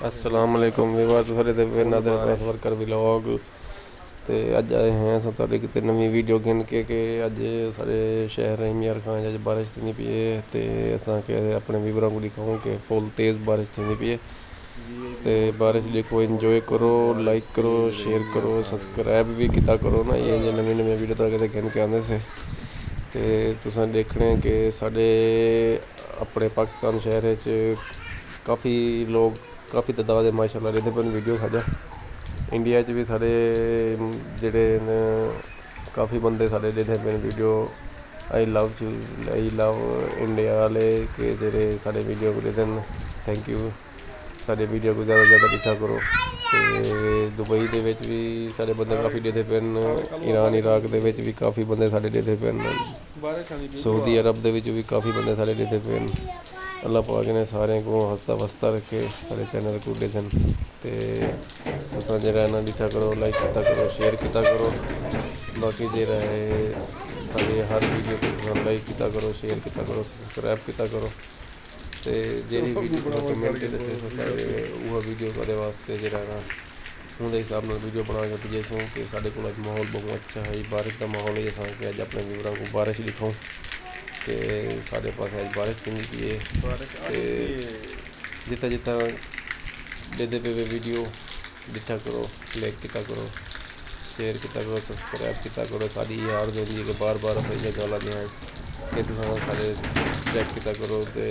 अस्सलाम वालेकुम ਵੀਵਾਰ ਸਾਰੇ ਦੇ ਵੇਨਾ ਦੇ ਟ੍ਰਾਂਸਫਰ ਕਰ ਵਲੌਗ ਤੇ ਅੱਜ ਆਏ ਹਾਂ ਸਾਡੇ ਕਿਤੇ ਨਵੀਂ ਵੀਡੀਓ ਗਿਣ ਕੇ ਕਿ ਅੱਜ ਸਾਡੇ ਸ਼ਹਿਰ ਇਮੀਰ ਖਾਨ ਅੱਜ ਬਾਰਿਸ਼ ਨਹੀਂ ਪਈ ਤੇ ਅਸਾਂ ਕਿ ਆਪਣੇ ਵੀਵਰਾਂ ਨੂੰ ਦਿਖਾਉਂ ਕਿ ਫੁੱਲ ਤੇਜ਼ ਬਾਰਿਸ਼ ਨਹੀਂ ਪਈ ਤੇ ਬਾਰਿਸ਼ ਦੇਖੋ ਇੰਜੋਏ करो लाइक करो शेयर करो सब्सक्राइब भी किया करो ना ये जो नवी नवी वीडियो तो कितने गिन के आते से तो तुसां देखने कि साढ़े अपने पाकिस्तान शहर काफ़ी लोग काफ़ी तादाद माशाल्लाह रहते पे वीडियो खाजा इंडिया भी साढ़े जेडे काफ़ी बंदे साढ़े रहते पे वीडियो आई लव इंडिया वाले के जेडे साढ़े वीडियो को देते हैं थैंक यू साढ़े वीडियो को ज़्यादा देखा करो तो दुबई के भी साढ़े बंदे काफ़ी देते पे ईरान इराक के भी काफ़ी बंदे साढ़े देते पे सऊदी अरब के भी काफ़ी बंदे साढ़े देते पे अल्लाह पाक ने सारे को हंसता वसता रखे सारे चैनल को देखन तो जरा ना दिखा करो लाइक किया करो शेयर किया करो बाकी जरा सारे हर वीडियो को लाइक किया करो शेयर किया करो सब्सक्राइब किया करो तो जी वीडियो कमेंट दसे वह वीडियो करे वास्ते जरा ना उनके हिसाब से वीडियो बना के भेजे सूँ कि साढ़े को माहौल बहुत अच्छा है बारिश का माहौल है कि अज अपने व्यूअरों को बारिश दिखाऊँ कि साढ़े पास अज बारिश नहीं पी जितना जितना देते पे वीडियो दिखा करो लाइक किया करो शेयर किया करो सब्सक्राइब किया करो साड़ी यार जो होंगी कि बार बार अस इं गल आने कि तुम सारे चैक किया करो तो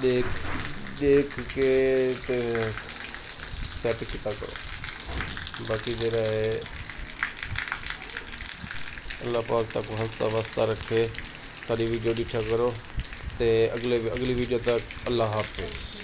देख के सैट किया करो बाकी जरा है अल्लाह पाक तक हंसता वसता रखे सारी वीडियो दिखा करो तो अगली वीडियो तक अल्लाह हाफिज़।